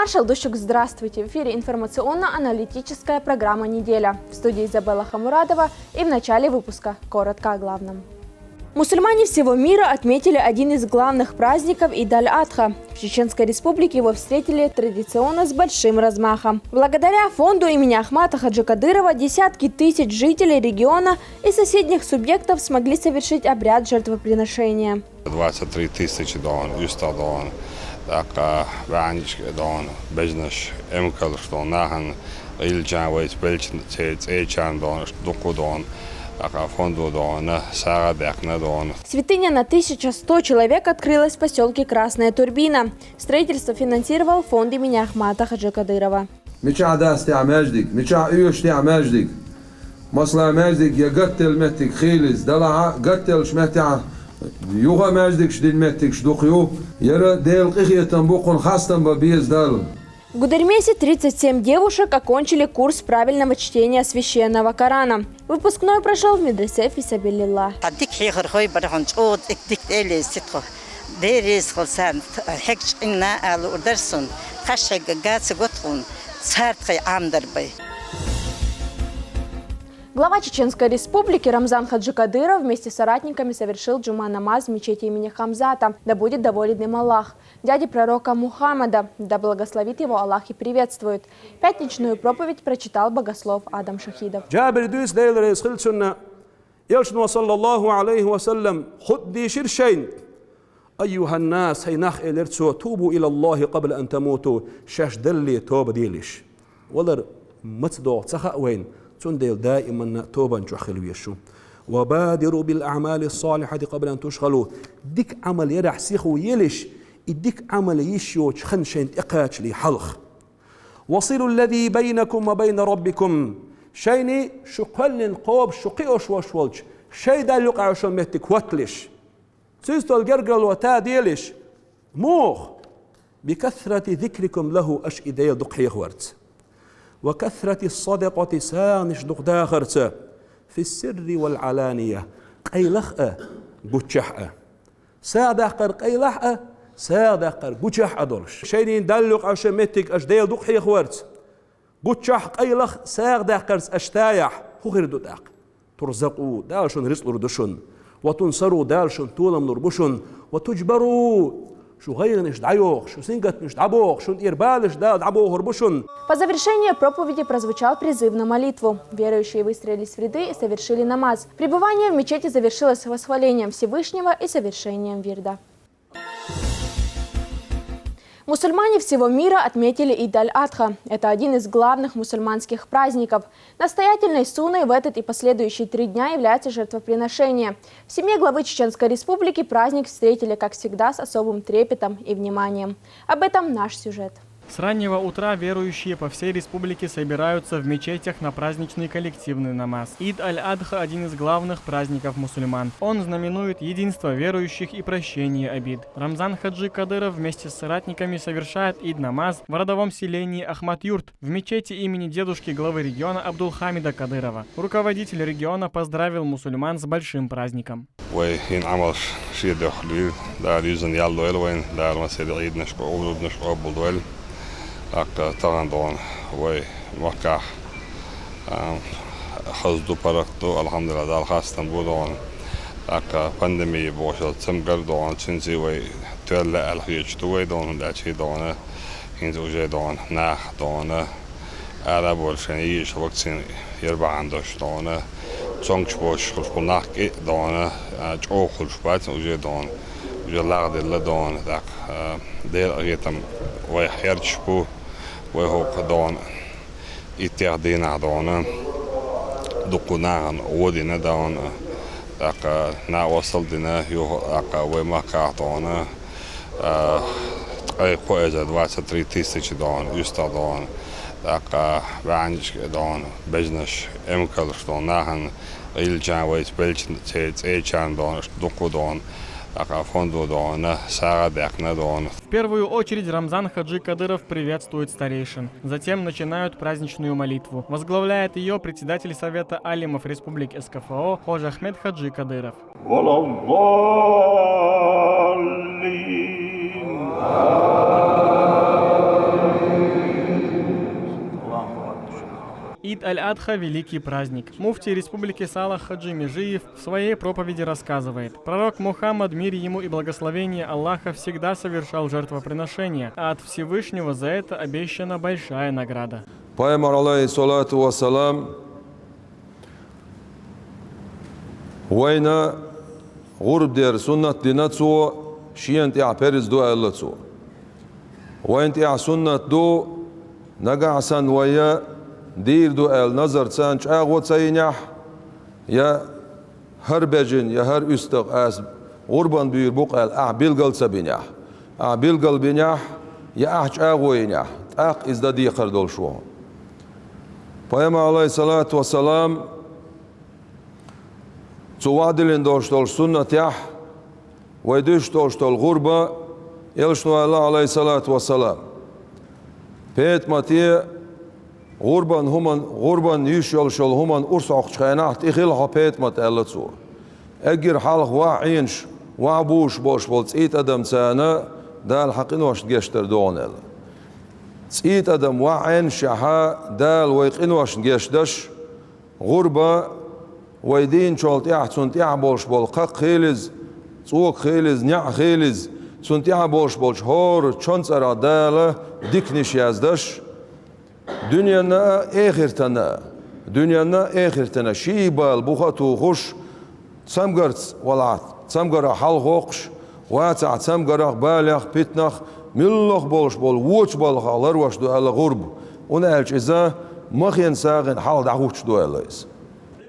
Маршал Дущук, здравствуйте! В эфире информационно-аналитическая программа «Неделя». В студии Изабелла Хамурадова и в начале выпуска коротко о главном. Мусульмане всего мира отметили один из главных праздников Ид-аль-Адха. В Чеченской Республике его встретили традиционно с большим размахом. Благодаря фонду имени Ахмата Хаджи Кадырова десятки тысяч жителей региона и соседних субъектов смогли совершить обряд жертвоприношения. 23 тысячи $100 так ванич дон бизнес эмкал что нахан илжан вайс белчин эчан дон дуку дон фонду дон сарадекна дон. Святыня на 1100 человек открылась в поселке Красная Турбина. Строительство финансировал фонд имени Ахмата Хаджи Кадырова. В Гудермесе 37 девушек окончили курс правильного чтения священного Корана. Выпускной прошел в медресе Фисабилилла. Глава Чеченской Республики Рамзан Хаджи Кадыров вместе с соратниками совершил джума-намаз в мечети имени Хамзата. Да будет доволен им Аллах. Дяди пророка Мухаммада, да благословит его Аллах и приветствует. Пятничную проповедь прочитал богослов Адам Шахидов. أيها الناس هيناخ إلرتسو توبوا إلى الله قبل أن تموتوا شاش دلي توبة ديلش ولر متدوع تخا وين تنديل دائما توبة نجخلوا يشو وبادروا بالأعمال الصالحة قبل أن تشغلوا ديك عمل يرح سيخو يلش ديك عمل يشيو خنشين إقاتش لي حلخ وصلوا الذي بينكم وبين ربكم شيني شقل قوب شقيوش وشولج شي دا يقع شمتك واتلش سيستو الجرجل وتا ديلش موخ بكثرة ذكركم له أش إدايا دقحي خورت وكثرة الصدقة سانش دق داخرت في السر والعلانية قيلخ بوتشح سادقر قيلح سادقر بوتشح أدرش شينين دلق أشمتك أش ديل دقحي خورت بوتشح قيلخ سادقر أشتايح هو غير دقاق ترزقوا دالشون رزق ردشون وتنصروا دالشون طولم نربشون وتجبروا شو غيرنش دعيوخ شو سنجتنش дабох شو إربالش дабох рбушун. По завершении проповеди прозвучал призыв на молитву. Верующие выстроились в ряды и совершили намаз. Пребывание в мечети завершилось восхвалением Всевышнего и совершением вирда. Мусульмане всего мира отметили Ид-аль-Адха. Это один из главных мусульманских праздников. Настоятельной сунной в этот и последующие 3 дня является жертвоприношение. В семье главы Чеченской Республики праздник встретили, как всегда, с особым трепетом и вниманием. Об этом наш сюжет. С раннего утра верующие по всей республике собираются в мечетях на праздничный коллективный намаз. Ид-аль-Адха – один из главных праздников мусульман. Он знаменует единство верующих и прощение обид. Рамзан Хаджи Кадыров вместе с соратниками совершает Ид-намаз в родовом селении Ахмат-Юрт в мечети имени дедушки главы региона Абдулхамида Кадырова. Руководитель региона поздравил мусульман с большим праздником. طبعا دون ومكة خزدو بركتو الحمد لله دار خاصة بودون باندمي بوشل تمقر دون تنزي وي تولى الخيج توي دون داشي دون ينزو جي دون ناخ دون عرب والشنيش وقتين يربع عندوش دون تونكش بوش خلف ناخ دون جو خلف بات وجي دون وجي لاغد اللي دون داك دير اغيتم وي حيرتش بو وهو قدون إتيادينا دون دقنا ودينا دون أك نا وصلنا يو أك وما كاتون أي قوية 23 تысячи دون يستا دون أك وانش دون بزنس إمكال دون ناهن إلجان ويس بلشن تيت إيشان دون دقو دون В первую очередь Рамзан Хаджи Кадыров приветствует старейшин. Затем начинают праздничную молитву. Возглавляет ее председатель Совета алимов Республики СКФО Хожа Ахмед Хаджи Кадыров. Ид аль-Адха – великий праздник. Муфти республики Салах Хаджи Межиев в своей проповеди рассказывает: пророк Мухаммад, мир ему и благословение Аллаха, всегда совершал жертвоприношения, а от Всевышнего за это обещана большая награда. Пайгамбар алейхиссалату вассалам вайна гурб дер суннат динацу шиент я перез дуа аллацу وانت يا سنة دو نجع سن ويا دير دو ال نظر سانش اغوت سينح يا هر بجن يا هر استق اس قربان بير بوق ال اعبيل قل سبينح اعبيل قل بينح يا احج اغوينح اق ازداد يقر دول شو پیغمبر عليه الصلاة والسلام توعدلن دول سنة يح ويدوش دول غربة يلشنو الله عليه الصلاة والسلام بيت ماتيه غربان يشيل شل همان أرسخ خينات إخيلها بيت مات ألتسو أجر حالخ واعينش وعبوش باش بولت إيت أدم سانا دال حقين واش تجشتر دونل إيت أدم واعينش ها دال ويقين واش تجشتش غربة ويدين شالت يحسن تعبوش بول قق خيلز سوق خيلز نع خيلز سنتيها بولش هور چونسرا داله ديكنيش يازدش دنيانا اخرتنا شيبال بوخاتو خوش سمغرت ولات سمغرا حلقوقش واتع سمغرا بالغ بيتنخ ملخ بولش بول ووش بالغ لرواش دو على غرب ونالش إذا مخين ساغن حال دعوش دو عليس.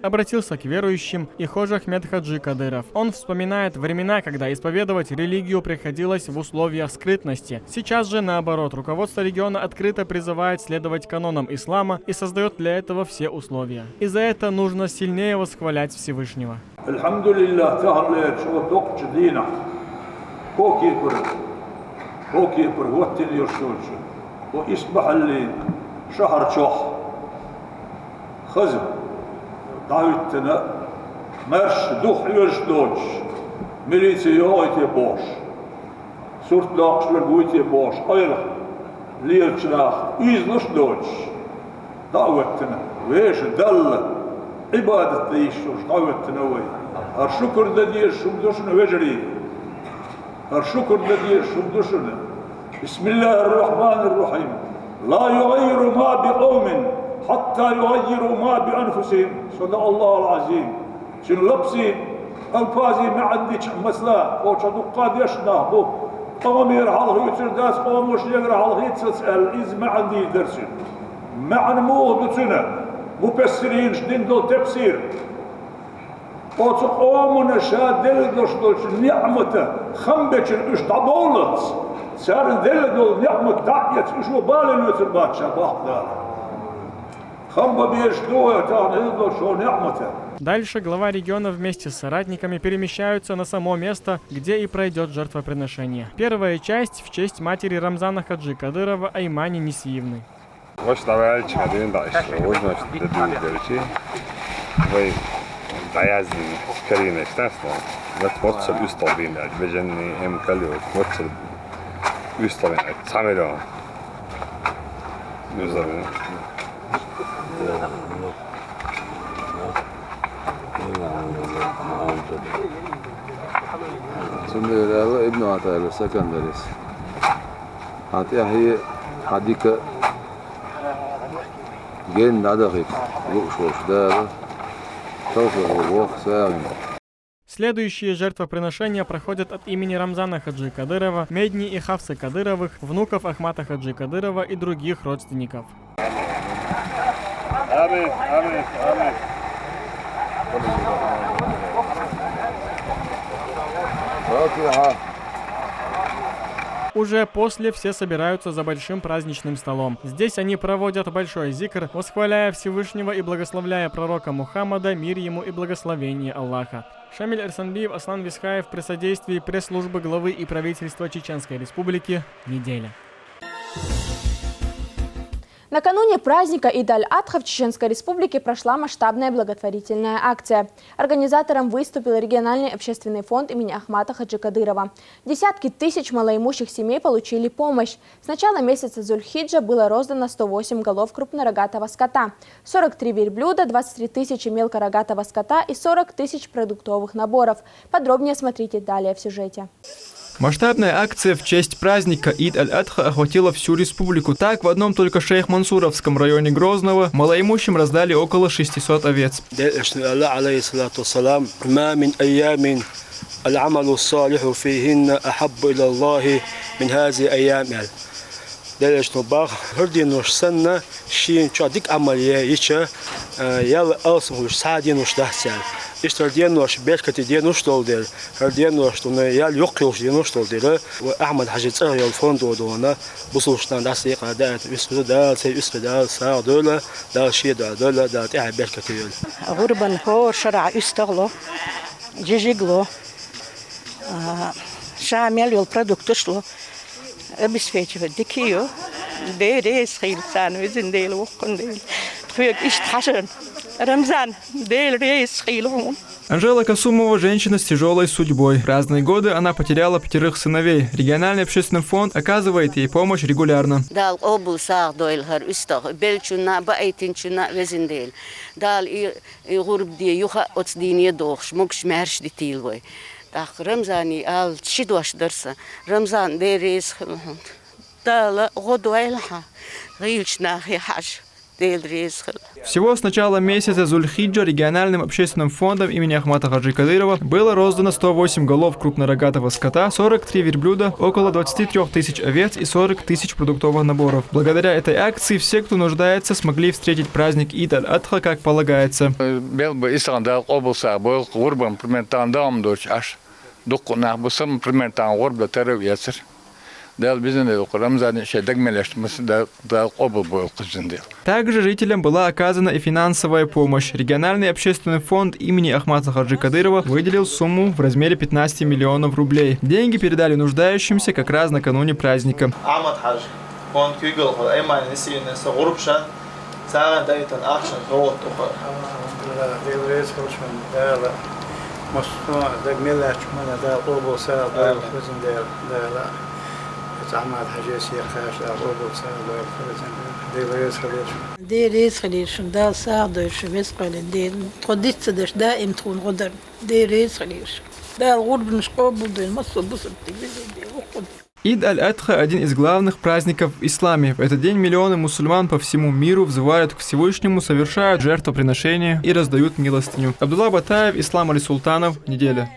Обратился к верующим и хожа Ахмед Хаджи Кадыров. Он вспоминает времена, когда исповедовать религию приходилось в условиях скрытности. Сейчас же, наоборот, руководство региона открыто призывает следовать канонам ислама и создает для этого все условия. И за это нужно сильнее восхвалять Всевышнего. دعوتنا مرش دوخ يرشدوش ميليتي يويتي بوش سورت لاقش لرقويتي بوش ايرخ ليرشراخ ايزلوش دوش دعوتنا ويش دل عبادة ديشوش دعوتنا وي هرشكر ددير شمدوشنا وجري هرشكر ددير شمدوشنا بسم الله الرحمن الرحيم لا يغير ما بقوم حتى يغيروا ما بأنفسهم صدق الله العظيم شنو لبسي الفازي ما عنديش مسلا او شدقاد يشنا بو قومير حلق يتر داس قوم وش يقرا حلق يتسال از ما عندي درس مع نمو بتنا مفسرين شدين دول تفسير او قومنا شادل دوش نعمته خمبش اش دبولت صار دل دول نعمه دعيت شو بالن يتر باتشا باخدا Дальше глава региона вместе с соратниками перемещаются на само место, где и пройдет жертвоприношение. Первая часть в честь матери Рамзана Хаджи Кадырова Аймани Нисиевны. سندريلا ابن عطاء السكندريس عطية هي حديقة جن عدقك لوشوش دار توفر ووخ ساغن. Следующие жертвоприношения проходят от имени Рамзана Хаджи Кадырова, Медни и Хавсы Кадыровых, внуков Ахмата Хаджи Кадырова и других родственников. Амин, амин, амин. Уже после все собираются за большим праздничным столом. Здесь они проводят большой зикр, восхваляя Всевышнего и благословляя пророка Мухаммада, мир ему и благословение Аллаха. Шамиль Эрсанбиев, Аслан Висхаев при содействии пресс-службы главы и правительства Чеченской Республики. Неделя. Накануне праздника Ид-аль-Адха в Чеченской Республике прошла масштабная благотворительная акция. Организатором выступил региональный общественный фонд имени Ахмата Хаджи Кадырова. Десятки тысяч малоимущих семей получили помощь. С начала месяца Зуль-Хиджа было роздано 108 голов крупнорогатого скота, 43 верблюда, 23 тысячи мелкорогатого скота и 40 тысяч продуктовых наборов. Подробнее смотрите далее в сюжете. Масштабная акция в честь праздника Ид-аль-Адха охватила всю республику. Так, в одном только Шейх-Мансуровском районе Грозного малоимущим раздали около 600 овец. Исторденнош бешкати дену штолдер, харденнош туна я лёгкош дену штолдер. Ахмад Хаджи Царьял фонду дона бусуштан дасиqa daat isqada say isqada saadula da shida dala da ta bешкати yol. غربا هو شرع استغلو جيجلو شامل يول برودكتشلو بسفيتش ديكيو ديريس خيل سان وزنديل وقنديل خيك اشتحشن Рамзан, Анжела Касумова – женщина с тяжелой судьбой. В разные годы она потеряла 5 сыновей. Региональный общественный фонд оказывает ей помощь регулярно. Всего с начала месяца Зуль-Хиджа региональным общественным фондом имени Ахмата Хаджи Кадырова было роздано 108 голов крупнорогатого скота, 43 верблюда, около 23 тысяч овец и 40 тысяч продуктовых наборов. Благодаря этой акции все, кто нуждается, смогли встретить праздник Ид-аль-Адха как полагается. Также жителям была оказана и финансовая помощь. Региональный общественный фонд имени Ахмата Хаджи Кадырова выделил сумму в размере 15 миллионов рублей. Деньги передали нуждающимся как раз накануне праздника. ديريس خليش دا ساعدش بيسقل دين تقديت دش دائم تكون غدر ديريس خليش دا الغرب نشقوب بدون مصر بصر Ид-аль-Адха – один из главных праздников в исламе. В этот день миллионы мусульман по всему миру взывают к Всевышнему, совершают жертвоприношения и раздают милостыню. Абдулла Батаев, Ислам Али Султанов. Неделя.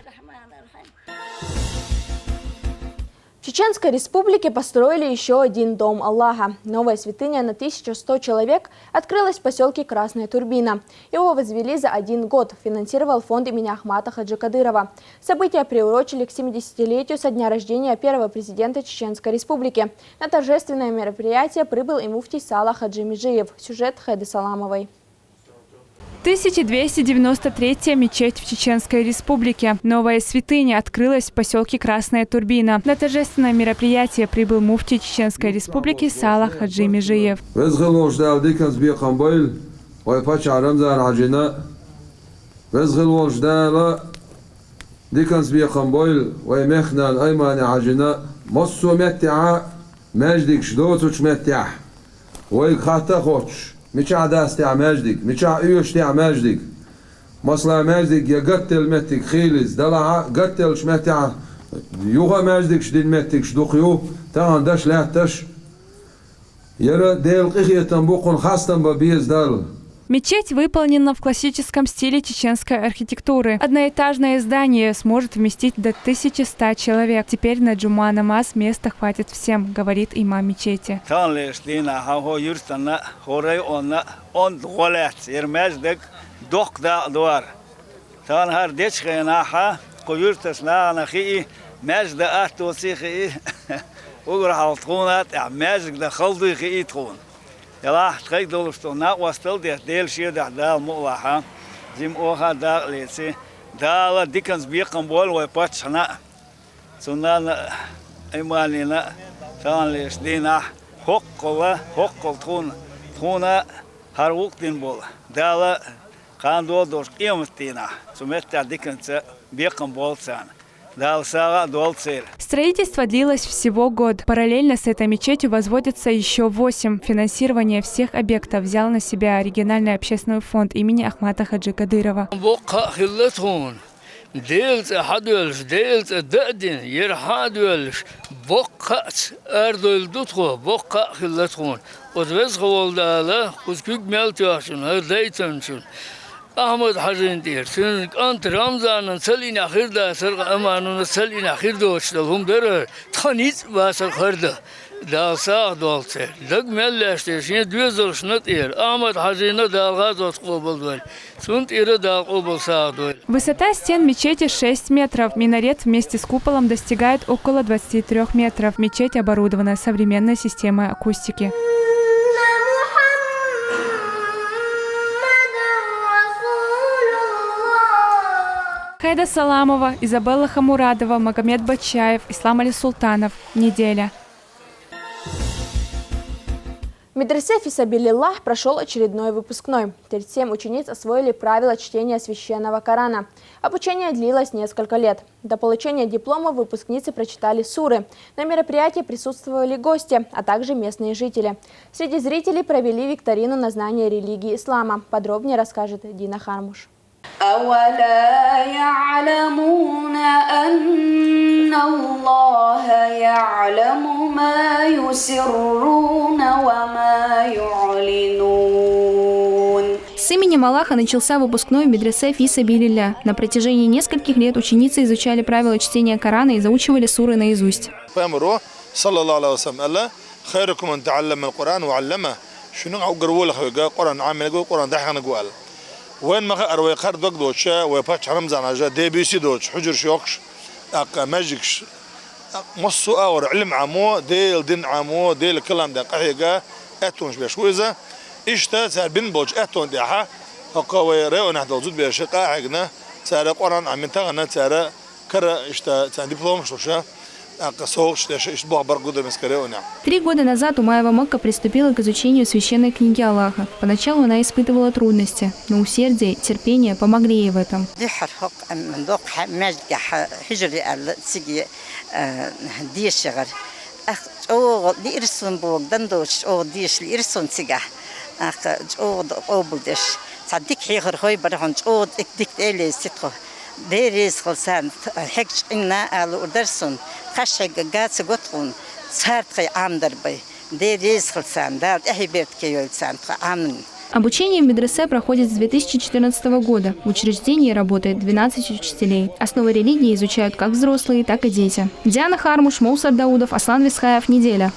В Чеченской Республике построили еще один дом Аллаха. Новая святыня на 1100 человек открылась в поселке Красная Турбина. Его возвели за 1 год, финансировал фонд имени Ахмата Хаджи Кадырова. События приурочили к 70-летию со дня рождения первого президента Чеченской Республики. На торжественное мероприятие прибыл и муфтий Салах Хаджи Межиев. Сюжет Хайды Саламовой. 1293-я мечеть в Чеченской Республике. Новая святыня открылась в поселке Красная Турбина. На торжественное мероприятие прибыл муфтий Чеченской Республики Салах Хаджи Межиев. مشاع داس تاع ماجدك مشاع ايوش تاع ماجدك مصلا ماجدك يا قتل متك خيلز دلع قتل شمتع يوغا ماجدك شدين متك شدوقيو تاع داش لا تش يرى ديل قخيه تنبوقن خاصه ببيز دال. Мечеть выполнена в классическом стиле чеченской архитектуры. Одноэтажное здание сможет вместить до 1100 человек. Теперь на джума намаз места хватит всем, говорит имам мечети. يلا تخيل دولستونا وصل ديل شيء دال مولها زم أوها دال ليسي دال ديكنز بيقم بول ويباتشنا سننا إيماننا ثان ليش دينا حق تون Туна харук дин бол. Дала кандо дош эмтина. Сумета диканца беком болцан. Строительство длилось всего год. Параллельно с этой мечетью возводится еще 8. Финансирование всех объектов взял на себя региональный общественный фонд имени Ахмата Хаджи Кадырова. Ahmet Hazin diyor. Sen ant Ramazan'ın salin ahirda sarga amanun salin ahirda uçtalım der. Tanit basar kırdı. Dalsa dalsa. Dagmelleşti. Şimdi düzül şunat er. Ahmet Hazin'e dalgaz отқобылды. Сунд ире dalqобылса. Высота стен мечети 6 метров. Минарет вместе с куполом достигает около 23 метров. Мечеть оборудована современной системой акустики. Хайда Саламова, Изабелла Хамурадова, Магомед Бачаев, Ислам Али Султанов. Неделя. В медресе Фисабилиллах прошел очередной выпускной. 37 учениц освоили правила чтения священного Корана. Обучение длилось несколько лет. До получения диплома выпускницы прочитали суры. На мероприятии присутствовали гости, а также местные жители. Среди зрителей провели викторину на знание религии ислама. Подробнее расскажет Дина Хармуш. أولا يعلمون أن الله يعلم ما يسرون وما يعلنون. С именем Аллаха начался выпускной в медресе Фисабилилля. На протяжении нескольких лет ученицы изучали правила чтения Корана и заучивали суры наизусть. وين ما أروي قرد وقدوش ويباتش رمزان عجا دي بي سي دوش حجر شوكش ماجيكش مصو اور علم عمو ديل دين عمو ديل كلام ده قحيقة اتونش بيشويزة اشتا سار بين بوج اتون ديحا هقاوي ريو نحن زود بيشقا حقنا سار قران عم تغنى سار كرا اشتا سار دبلوم شوشا 3 года назад Умаева Макка приступила к изучению священной книги Аллаха. Поначалу она испытывала трудности, но усердие и терпение помогли ей в этом. ديريس خلصان حكش إننا على أدرسون خشة جات قطعون صارت عام دربي ديريس خلصان دارت أحبيت كيولسان عام. Обучение в медресе проходит с 2014 года. В учреждении работает 12 учителей. Основы религии изучают как взрослые, так и дети. Диана Хармуш, Моусар Даудов, Аслан Висхаев. Неделя.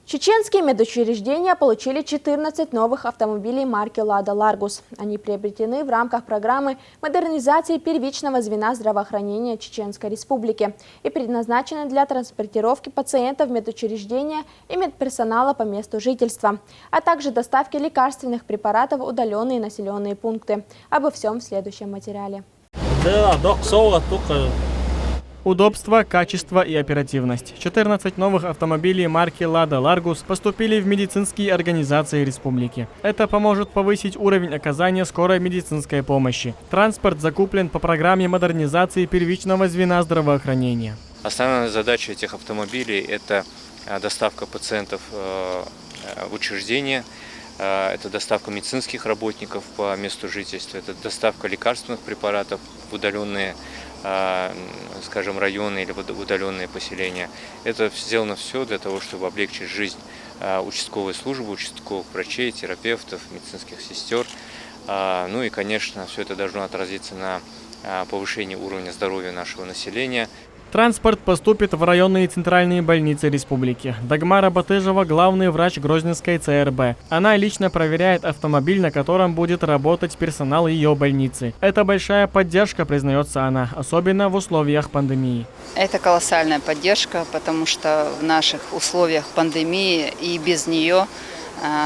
Чеченские медучреждения получили 14 новых автомобилей марки «Лада Ларгус». Они приобретены в рамках программы модернизации первичного звена здравоохранения Чеченской Республики и предназначены для транспортировки пациентов в медучреждения и медперсонала по месту жительства, а также доставки лекарственных препаратов в удаленные населенные пункты. Обо всем в следующем материале. Удобство, качество и оперативность. 14 новых автомобилей марки «Лада Ларгус» поступили в медицинские организации республики. Это поможет повысить уровень оказания скорой медицинской помощи. Транспорт закуплен по программе модернизации первичного звена здравоохранения. Основная задача этих автомобилей – это доставка пациентов в учреждения, это доставка медицинских работников по месту жительства, это доставка лекарственных препаратов в удаленные, скажем, районы или в удаленные поселения. Это сделано все для того, чтобы облегчить жизнь участковой службы, участковых врачей, терапевтов, медицинских сестер. Ну и, конечно, все это должно отразиться на повышении уровня здоровья нашего населения. Транспорт поступит в районные и центральные больницы республики. Дагмара Батыжева – главный врач Грозненской ЦРБ. Она лично проверяет автомобиль, на котором будет работать персонал ее больницы. Это большая поддержка, признается она, особенно в условиях пандемии. Это колоссальная поддержка, потому что в наших условиях пандемии и без нее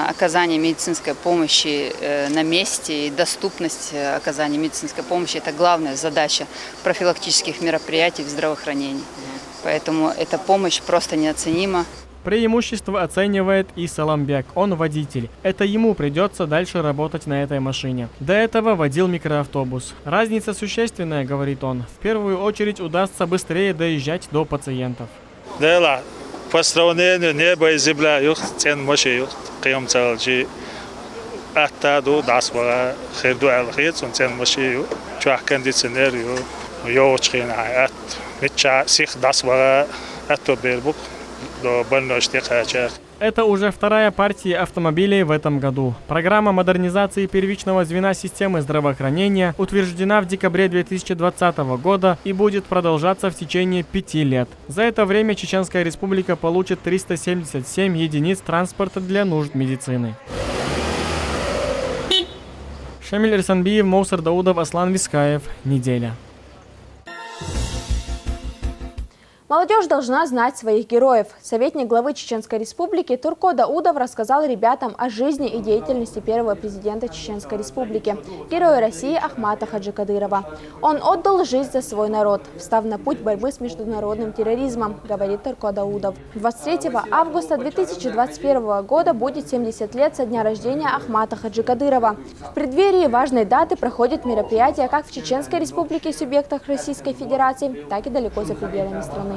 оказание медицинской помощи на месте и доступность оказания медицинской помощи – это главная задача профилактических мероприятий в здравоохранении. Поэтому эта помощь просто неоценима. Преимущество оценивает и Саламбек. Он водитель. Это ему придется дальше работать на этой машине. До этого водил микроавтобус. Разница существенная, говорит он. В первую очередь удастся быстрее доезжать до пациентов. Да, по сравнению неба и земля, цен машин, قيم تلجي أحتاجوا داسبا خيردو على خير цен машин, чуах кондиционер يوچخين عات متشا سيخ داسبا أتو بيربوك до больничных хачах. Это уже вторая партия автомобилей в этом году. Программа модернизации первичного звена системы здравоохранения утверждена в декабре 2020 года и будет продолжаться в течение 5 лет. За это время Чеченская Республика получит 377 единиц транспорта для нужд медицины. Шамиль Рисанбиев, Моусар Даудов, Аслан Вискаев. Неделя. Молодежь должна знать своих героев. Советник главы Чеченской Республики Турко Даудов рассказал ребятам о жизни и деятельности первого президента Чеченской Республики, героя России Ахмата Хаджи Кадырова. Он отдал жизнь за свой народ, встав на путь борьбы с международным терроризмом, говорит Турко Даудов. 23 августа 2021 года будет 70 лет со дня рождения Ахмата Хаджи Кадырова. В преддверии важной даты проходят мероприятия как в Чеченской Республике и субъектах Российской Федерации, так и далеко за пределами страны.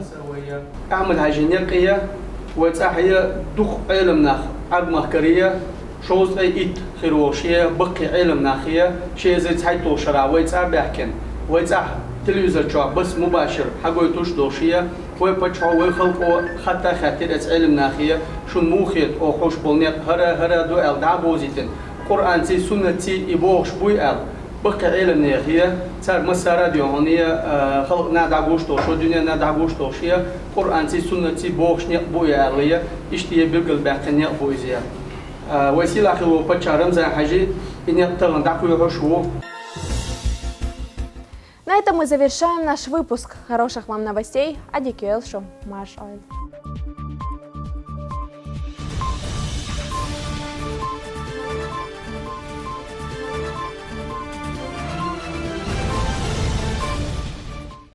أعمل هجينيقية وتأحية دخ علم ناخ عقمة كرية شوز أي إت خيروشية بقي علم ناخية شيء زي تحيطو شرع ويتأبحكن ويتأح تلفزيون شو بس مباشر حقو يتوش دوشية ويبتشعو ويخلقو حتى خاطر علم ناخية شو موخيت أو خوش بولنيق هرا دو أل دعبوزيتن قرآن تي سنة تي إبوش بوي أل بقي علم ناخية صار مسارة ديونية خلق نادع غوشتوش ودنيا نادع غوشتوشية قرآن تي سنة تي بوش نقبوية أغلية اشتيه بيرقل باقي نقبويزية وسيلة خلو بتشارم زي حاجة إني أبتغن دعكو يحوشو. На этом мы завершаем наш выпуск. Хороших вам новостей. Адикюэлшу. Маш Ойл.